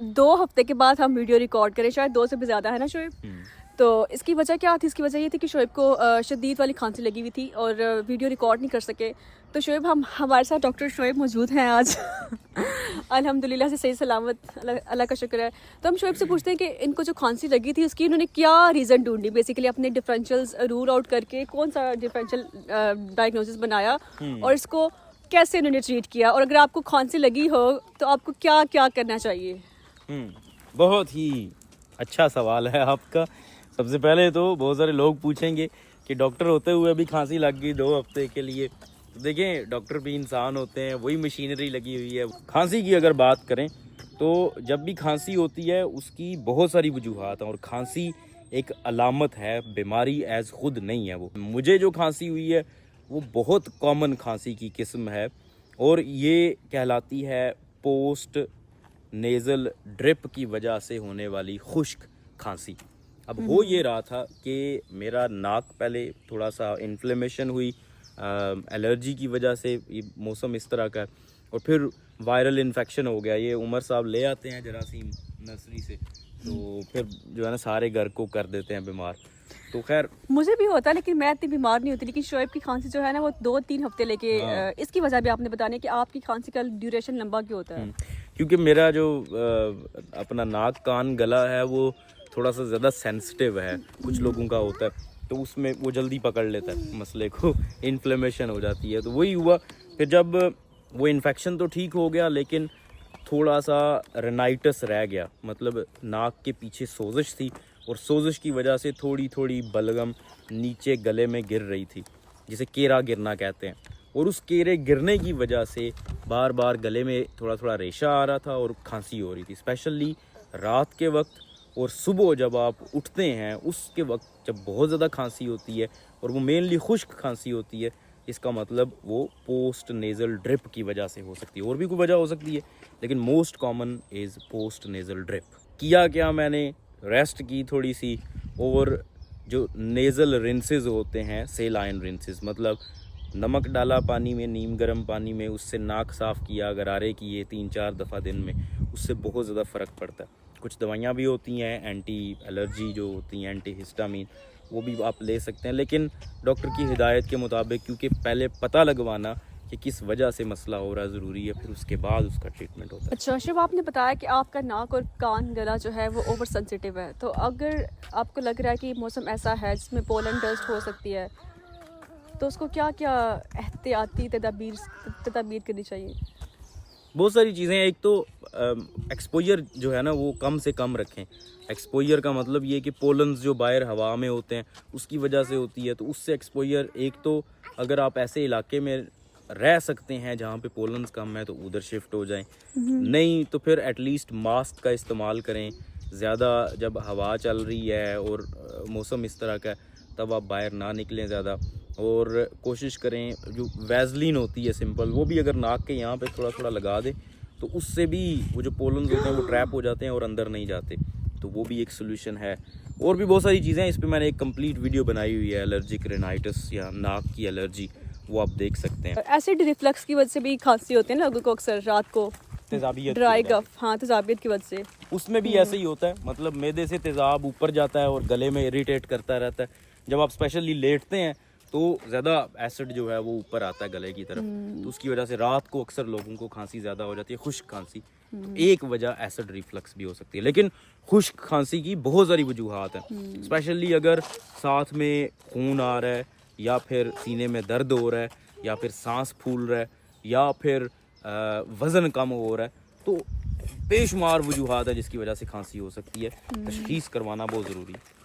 2 ہفتے کے بعد ہم ویڈیو ریکارڈ کریں, شاید 2 سے بھی زیادہ ہے نا شعیب. تو اس کی وجہ کیا تھی؟ اس کی وجہ یہ تھی کہ شعیب کو شدید والی کھانسی لگی ہوئی تھی اور ویڈیو ریکارڈ نہیں کر سکے. تو شعیب ہمارے ساتھ ڈاکٹر شعیب موجود ہیں آج الحمدللہ سے صحیح سلامت, اللہ کا شکر ہے. تو ہم شعیب سے پوچھتے ہیں کہ ان کو جو کھانسی لگی تھی اس کی انہوں نے کیا ریزن ڈھونڈی, بیسیکلی اپنے ڈفرینشیلز رول آؤٹ کر کے کون سا ڈفرینشیل ڈائگنوسس بنایا اور اس کو کیسے انہوں نے ٹریٹ کیا, اور اگر آپ کو کھانسی لگی ہو تو آپ کو کیا کیا کرنا چاہیے. بہت ہی اچھا سوال ہے آپ کا. سب سے پہلے تو بہت سارے لوگ پوچھیں گے کہ ڈاکٹر ہوتے ہوئے بھی کھانسی لگ گئی 2 ہفتے کے لیے. دیکھیں ڈاکٹر بھی انسان ہوتے ہیں, وہی مشینری لگی ہوئی ہے. کھانسی کی اگر بات کریں تو جب بھی کھانسی ہوتی ہے اس کی بہت ساری وجوہات ہیں, اور کھانسی ایک علامت ہے, بیماری ایز خود نہیں ہے. وہ مجھے جو کھانسی ہوئی ہے وہ بہت کامن کھانسی کی قسم ہے, اور یہ کہلاتی ہے پوسٹ نیزل ڈرپ کی وجہ سے ہونے والی خشک کھانسی. اب ہو یہ رہا تھا کہ میرا ناک پہلے تھوڑا سا انفلیمیشن ہوئی الرجی کی وجہ سے, یہ موسم اس طرح کا ہے, اور پھر وائرل انفیکشن ہو گیا. یہ عمر صاحب لے آتے ہیں جراثیم نرسری سے, تو پھر جو ہے نا سارے گھر کو کر دیتے ہیں بیمار. تو خیر مجھے بھی ہوتا ہے لیکن میں اتنی بیمار نہیں ہوتی, لیکن شعیب کی کھانسی جو ہے نا وہ 2-3 ہفتے لے کے, اس کی وجہ بھی آپ نے بتانے کہ آپ کی کھانسی کا ڈیوریشن لمبا کیوں ہوتا ہے. کیونکہ میرا جو اپنا ناک کان گلا ہے وہ تھوڑا سا زیادہ سینسٹیو ہے, کچھ لوگوں کا ہوتا ہے, تو اس میں وہ جلدی پکڑ لیتا ہے مسئلے کو, انفلیمیشن ہو جاتی ہے. تو وہی ہوا. پھر جب وہ انفیکشن تو ٹھیک ہو گیا لیکن تھوڑا سا رینائٹس رہ گیا, مطلب ناک کے پیچھے سوزش تھی, اور سوزش کی وجہ سے تھوڑی تھوڑی بلغم نیچے گلے میں گر رہی تھی, جسے کیرا گرنا کہتے ہیں. اور اس کیرے گرنے کی وجہ سے بار بار گلے میں تھوڑا تھوڑا ریشہ آ رہا تھا اور کھانسی ہو رہی تھی, اسپیشلی رات کے وقت. اور صبح جب آپ اٹھتے ہیں اس کے وقت جب بہت زیادہ کھانسی ہوتی ہے, اور وہ مینلی خشک کھانسی ہوتی ہے, اس کا مطلب وہ پوسٹ نیزل ڈرپ کی وجہ سے ہو سکتی ہے. اور بھی کوئی وجہ ہو سکتی ہے لیکن most common is post nasal drip. کیا میں نے ریسٹ کی تھوڑی سی, اور جو نیزل رنسز ہوتے ہیں, سیلائن رنسز, مطلب نمک ڈالا پانی میں, نیم گرم پانی میں, اس سے ناک صاف کیا, غرارے کیے 3-4 دفعہ دن میں, اس سے بہت زیادہ فرق پڑتا ہے. کچھ دوائیاں بھی ہوتی ہیں اینٹی الرجی جو ہوتی ہیں, اینٹی ہسٹامین, وہ بھی آپ لے سکتے ہیں, لیکن ڈاکٹر کی ہدایت کے مطابق, کیونکہ پہلے پتہ لگوانا کہ کس وجہ سے مسئلہ ہو رہا ہے ضروری ہے, پھر اس کے بعد اس کا ٹریٹمنٹ ہوتا ہے. اچھا شیب, آپ نے بتایا کہ آپ کا ناک اور کان گلا جو ہے وہ اوور سینسیٹیو ہے, تو اگر آپ کو لگ رہا ہے کہ موسم ایسا ہے جس میں پولن ڈسٹ ہو سکتی ہے تو اس کو کیا کیا احتیاطی تدابیر کرنی چاہیے؟ بہت ساری چیزیں ہیں. ایک تو ایکسپوجر جو ہے نا وہ کم سے کم رکھیں. ایکسپوجر کا مطلب یہ کہ پولنز جو باہر ہوا میں ہوتے ہیں اس کی وجہ سے ہوتی ہے, تو اس سے ایکسپوجر. ایک تو اگر آپ ایسے علاقے میں رہ سکتے ہیں جہاں پہ پولنز کم ہے تو ادھر شفٹ ہو جائیں, نہیں تو پھر ایٹ لیسٹ ماسک کا استعمال کریں. زیادہ جب ہوا چل رہی ہے اور موسم اس طرح کا ہے تب آپ باہر نہ نکلیں زیادہ, اور کوشش کریں جو ویزلین ہوتی ہے سمپل, وہ بھی اگر ناک کے یہاں پہ تھوڑا تھوڑا لگا دیں تو اس سے بھی وہ جو پولنز ہوتے ہیں وہ ٹریپ ہو جاتے ہیں اور اندر نہیں جاتے, تو وہ بھی ایک سلوشن ہے. اور بھی بہت ساری چیزیں ہیں, اس پہ میں نے ایک کمپلیٹ ویڈیو بنائی ہوئی ہے, الرجک رینائٹس یا ناک کی الرجی, وہ آپ دیکھ سکتے ہیں. ایسڈ ریفلکس کی وجہ سے بھی کھانسی ہوتی ہے نا لوگوں کو اکثر رات کو, ڈرائی گف, ہاں تیزابیت کی وجہ سے. اس میں بھی ایسے ہی ہوتا ہے, مطلب معدے سے تیزاب اوپر جاتا ہے اور گلے میں اریٹیٹ کرتا رہتا ہے. جب آپ اسپیشلی لیٹتے ہیں تو زیادہ ایسڈ جو ہے وہ اوپر آتا ہے گلے کی طرف, تو اس کی وجہ سے رات کو اکثر لوگوں کو کھانسی زیادہ ہو جاتی ہے, خشک کھانسی. ایک وجہ ایسڈ ریفلکس بھی ہو سکتی ہے, لیکن خشک کھانسی کی بہت ساری وجوہات ہیں. اسپیشلی اگر ساتھ میں خون آ رہا ہے, یا پھر سینے میں درد ہو رہا ہے, یا پھر سانس پھول رہا ہے, یا پھر وزن کم ہو رہا ہے, تو بے شمار وجوہات ہے جس کی وجہ سے کھانسی ہو سکتی ہے. تشخیص کروانا بہت ضروری ہے.